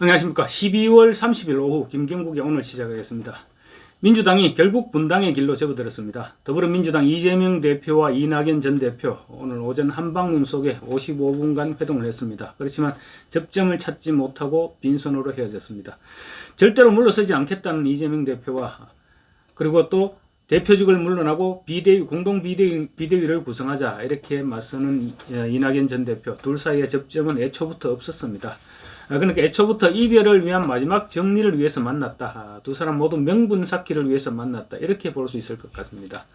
안녕하십니까. 12월 30일 오후 김경국의 오늘 시작하겠습니다. 민주당이 결국 분당의 길로 접어들었습니다. 더불어민주당 이재명 대표와 이낙연 전 대표 오늘 오전 한방문 속에 55분간 회동을 했습니다. 그렇지만 접점을 찾지 못하고 빈손으로 헤어졌습니다. 절대로 물러서지 않겠다는 이재명 대표와 그리고 또 대표직을 물러나고 공동 비대위를 구성하자 이렇게 맞서는 이낙연 전 대표 둘 사이의 접점은 애초부터 없었습니다. 그러니까 애초부터 이별을 위한 마지막 정리를 위해서 만났다. 두 사람 모두 명분 쌓기를 위해서 만났다. 이렇게 볼 수 있을 것 같습니다.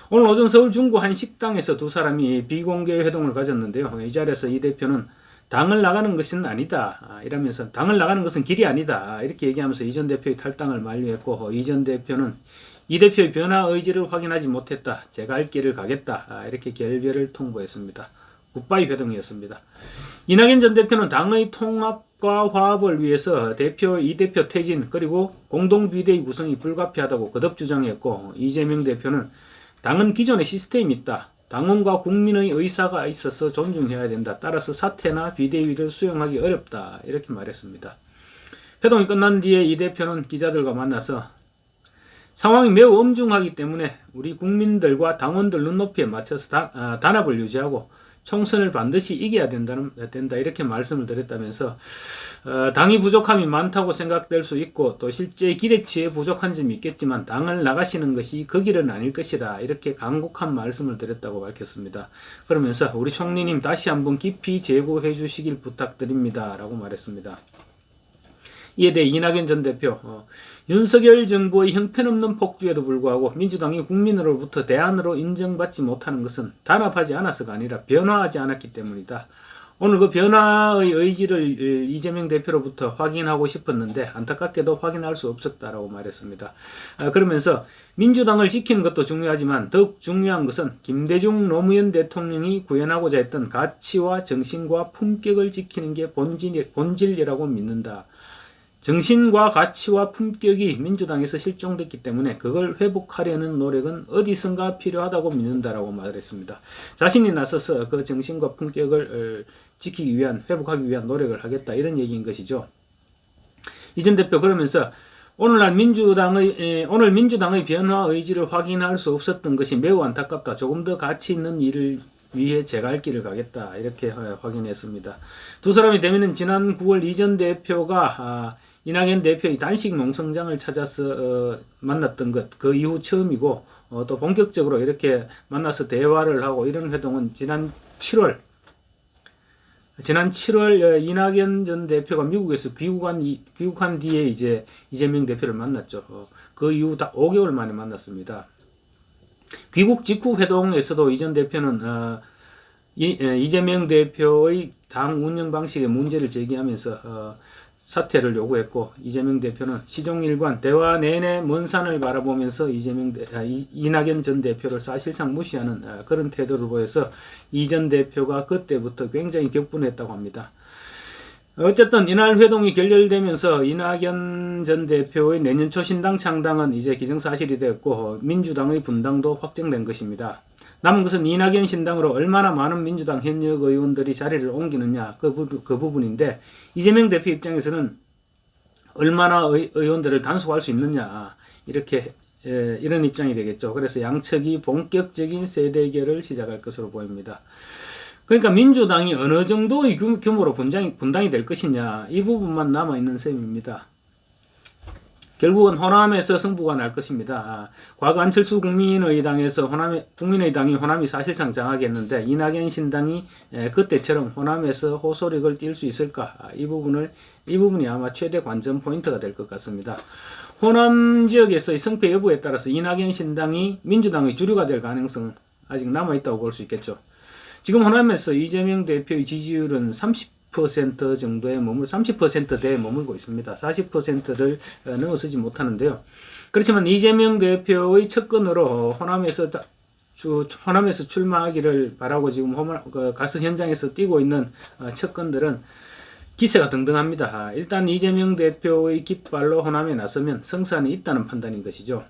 오늘 오전 서울 중구 한 식당에서 두 사람이 비공개 회동을 가졌는데요. 이 자리에서 이 대표는 당을 나가는 것은 아니다. 이러면서 당을 나가는 것은 길이 아니다. 이렇게 얘기하면서 이 전 대표의 탈당을 만류했고 이 전 대표는 이 대표의 변화 의지를 확인하지 못했다. 제가 할 길을 가겠다. 이렇게 결별을 통보했습니다. 굿바이 회동이었습니다. 이낙연 전 대표는 당의 통합과 화합을 위해서 이 대표 퇴진 그리고 공동비대위 구성이 불가피하다고 거듭 주장했고 이재명 대표는 당은 기존의 시스템이 있다. 당원과 국민의 의사가 있어서 존중해야 된다. 따라서 사퇴나 비대위를 수용하기 어렵다. 이렇게 말했습니다. 회동이 끝난 뒤에 이 대표는 기자들과 만나서 상황이 매우 엄중하기 때문에 우리 국민들과 당원들 눈높이에 맞춰서 단합을 유지하고 총선을 반드시 이겨야 된다 이렇게 말씀을 드렸다면서 당이 부족함이 많다고 생각될 수 있고 또 실제 기대치에 부족한 점이 있겠지만 당을 나가시는 것이 그 길은 아닐 것이다 이렇게 간곡한 말씀을 드렸다고 밝혔습니다. 그러면서 우리 총리님 다시 한번 깊이 재고해 주시길 부탁드립니다 라고 말했습니다. 이에 대해 이낙연 전 대표 윤석열 정부의 형편없는 폭주에도 불구하고 민주당이 국민으로부터 대안으로 인정받지 못하는 것은 단합하지 않아서가 아니라 변화하지 않았기 때문이다. 오늘 그 변화의 의지를 이재명 대표로부터 확인하고 싶었는데 안타깝게도 확인할 수 없었다라고 말했습니다. 그러면서 민주당을 지키는 것도 중요하지만 더욱 중요한 것은 김대중 노무현 대통령이 구현하고자 했던 가치와 정신과 품격을 지키는 게 본질이라고 믿는다. 정신과 가치와 품격이 민주당에서 실종됐기 때문에 그걸 회복하려는 노력은 어디선가 필요하다고 믿는다라고 말했습니다. 자신이 나서서 그 정신과 품격을 지키기 위한 회복하기 위한 노력을 하겠다 이런 얘기인 것이죠. 이 전 대표 그러면서 오늘 민주당의 변화 의지를 확인할 수 없었던 것이 매우 안타깝다. 조금 더 가치 있는 일을 위해 제가 할 길을 가겠다 이렇게 확인했습니다. 두 사람이 되면은 지난 9월 이 전 대표가 이낙연 대표의 단식 농성장을 찾아서 만났던 것 그 이후 처음이고 또 본격적으로 이렇게 만나서 대화를 하고 이런 회동은 지난 7월 이낙연 전 대표가 미국에서 귀국한 뒤에 이제 이재명 대표를 만났죠. 그 이후 딱 5개월 만에 만났습니다. 귀국 직후 회동에서도 이 전 대표는 이재명 대표의 당 운영 방식의 문제를 제기하면서 사퇴를 요구했고 이재명 대표는 시종일관 대화 내내 먼 산을 바라보면서 이낙연 전 대표를 사실상 무시하는 그런 태도를 보여서 이 전 대표가 그때부터 굉장히 격분했다고 합니다. 어쨌든 이날 회동이 결렬되면서 이낙연 전 대표의 내년 초 신당 창당은 이제 기정사실이 되었고 민주당의 분당도 확정된 것입니다. 남은 것은 이낙연 신당으로 얼마나 많은 민주당 현역 의원들이 자리를 옮기느냐 그 부분인데 이재명 대표 입장에서는 얼마나 의원들을 단속할 수 있느냐 이런 입장이 되겠죠. 그래서 양측이 본격적인 세대결을 시작할 것으로 보입니다. 그러니까 민주당이 어느 정도의 규모로 분당이 될 것이냐 이 부분만 남아있는 셈입니다. 결국은 호남에서 승부가 날 것입니다. 과거 안철수 국민의당이 호남이 사실상 장악했는데 이낙연 신당이 그때처럼 호남에서 호소력을 띌 수 있을까? 이 부분이 아마 최대 관전 포인트가 될 것 같습니다. 호남 지역에서의 승패 여부에 따라서 이낙연 신당이 민주당의 주류가 될 가능성은 아직 남아있다고 볼 수 있겠죠. 지금 호남에서 이재명 대표의 지지율은 30% 정도에 30%대에 머물고 있습니다. 40%를 넘어서지 못하는데요. 그렇지만 이재명 대표의 측근으로 호남에서 출마하기를 바라고 지금 가서 현장에서 뛰고 있는 측근들은 기세가 등등합니다. 일단 이재명 대표의 깃발로 호남에 나서면 성산이 있다는 판단인 것이죠.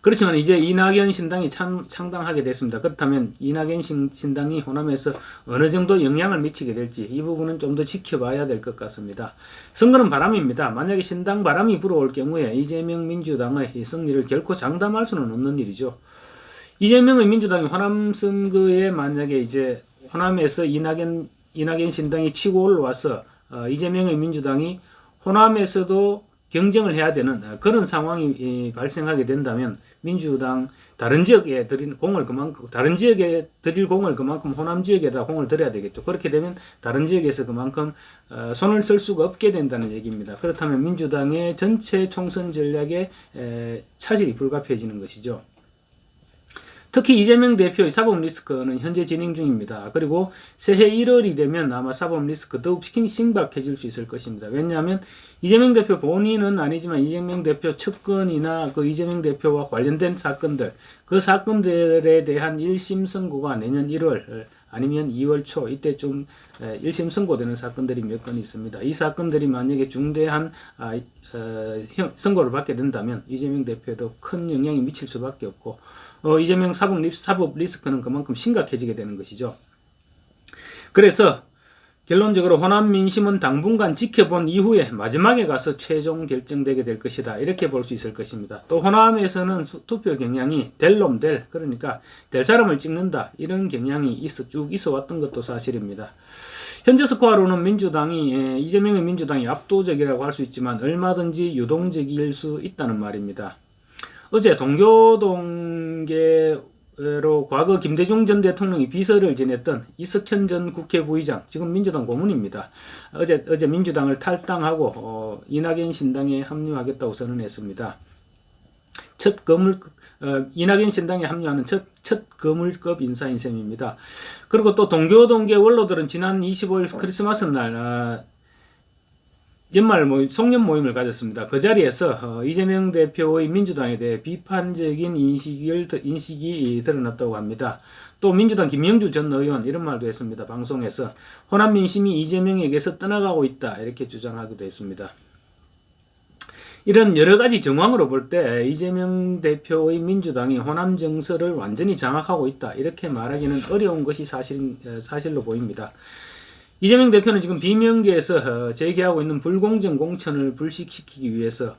그렇지만 이제 이낙연 신당이 창당하게 됐습니다. 그렇다면 이낙연 신당이 호남에서 어느 정도 영향을 미치게 될지 이 부분은 좀 더 지켜봐야 될 것 같습니다. 선거는 바람입니다. 만약에 신당 바람이 불어올 경우에 이재명 민주당의 승리를 결코 장담할 수는 없는 일이죠. 이재명의 민주당이 호남 선거에 만약에 이제 호남에서 이낙연 신당이 치고 올라와서 이재명의 민주당이 호남에서도 경쟁을 해야 되는 그런 상황이 발생하게 된다면 민주당 다른 지역에 드릴 공을 그만큼 호남 지역에다 공을 들여야 되겠죠. 그렇게 되면 다른 지역에서 그만큼 손을 쓸 수가 없게 된다는 얘기입니다. 그렇다면 민주당의 전체 총선 전략에 차질이 불가피해지는 것이죠. 특히 이재명 대표의 사법 리스크는 현재 진행 중입니다. 그리고 새해 1월이 되면 아마 사법 리스크 더욱 심각해질 수 있을 것입니다. 왜냐하면 이재명 대표 본인은 아니지만 이재명 대표 측근이나 그 이재명 대표와 관련된 사건들, 그 사건들에 대한 1심 선고가 내년 1월 아니면 2월 초 이때쯤 1심 선고되는 사건들이 몇 건 있습니다. 이 사건들이 만약에 중대한 선고를 받게 된다면 이재명 대표에도 큰 영향이 미칠 수밖에 없고 이재명 사법 리스크는 그만큼 심각해지게 되는 것이죠. 그래서 결론적으로 호남 민심은 당분간 지켜본 이후에 마지막에 가서 최종 결정되게 될 것이다. 이렇게 볼 수 있을 것입니다. 또 호남에서는 투표 경향이 될 놈 될, 그러니까 될 사람을 찍는다. 이런 경향이 쭉 있어 왔던 것도 사실입니다. 현재 스코어로는 이재명의 민주당이 압도적이라고 할 수 있지만 얼마든지 유동적일 수 있다는 말입니다. 어제 동교동계로 과거 김대중 전 대통령이 비서를 지냈던 이석현 전 국회 부의장, 지금 민주당 고문입니다. 어제 민주당을 탈당하고 이낙연 신당에 합류하겠다고 선언했습니다. 이낙연 신당에 합류하는 첫 거물급 인사인 셈입니다. 그리고 또 동교동계 원로들은 지난 25일 크리스마스 날 연말 송년 모임을 가졌습니다. 그 자리에서 이재명 대표의 민주당에 대해 비판적인 인식이 드러났다고 합니다. 또 민주당 김영주 전 의원 이런 말도 했습니다. 방송에서 호남 민심이 이재명에게서 떠나가고 있다 이렇게 주장하기도 했습니다. 이런 여러 가지 정황으로 볼 때 이재명 대표의 민주당이 호남 정서를 완전히 장악하고 있다 이렇게 말하기는 어려운 것이 사실로 보입니다. 이재명 대표는 지금 비명계에서 제기하고 있는 불공정 공천을 불식시키기 위해서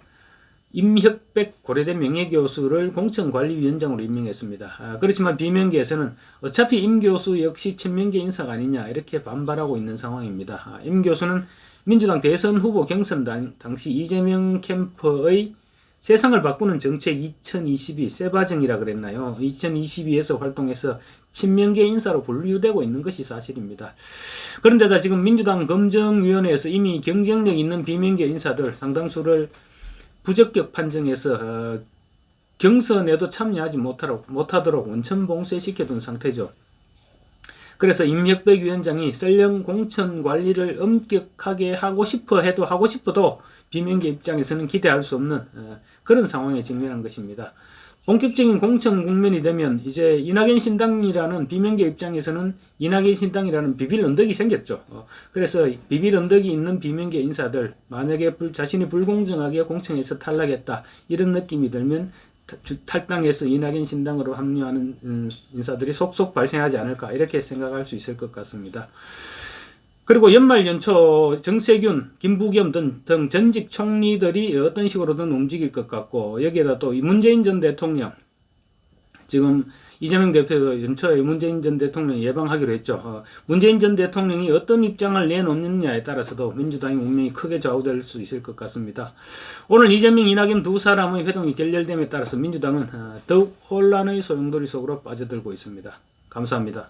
임혁백 고려대 명예교수를 공천관리위원장으로 임명했습니다. 그렇지만 비명계에서는 어차피 임 교수 역시 친명계 인사가 아니냐 이렇게 반발하고 있는 상황입니다. 임 교수는 민주당 대선 후보 경선 당시 이재명 캠프의 세상을 바꾸는 정책 2022 세바정이라 그랬나요? 2022에서 활동해서 친명계 인사로 분류되고 있는 것이 사실입니다. 그런데다 지금 민주당 검증위원회에서 이미 경쟁력 있는 비명계 인사들 상당수를 부적격 판정해서 경선에도 참여하지 못하도록 원천 봉쇄시켜둔 상태죠. 그래서 임혁백 위원장이 설령 공천 관리를 엄격하게 하고 싶어도 비명계 입장에서는 기대할 수 없는 그런 상황에 직면한 것입니다. 본격적인 공천 국면이 되면 이제 이낙연 신당이라는 비명계 입장에서는 이낙연 신당이라는 비빌 언덕이 생겼죠. 그래서 비빌 언덕이 있는 비명계 인사들 만약에 자신이 불공정하게 공천에서 탈락했다 이런 느낌이 들면 탈당해서 이낙연 신당으로 합류하는 인사들이 속속 발생하지 않을까 이렇게 생각할 수 있을 것 같습니다. 그리고 연말 연초 정세균, 김부겸 등 전직 총리들이 어떤 식으로든 움직일 것 같고 여기에다 또 문재인 전 대통령 지금 이재명 대표도 연초에 문재인 전 대통령 예방하기로 했죠. 문재인 전 대통령이 어떤 입장을 내놓느냐에 따라서도 민주당의 운명이 크게 좌우될 수 있을 것 같습니다. 오늘 이재명, 이낙연 두 사람의 회동이 결렬됨에 따라서 민주당은 더욱 혼란의 소용돌이 속으로 빠져들고 있습니다. 감사합니다.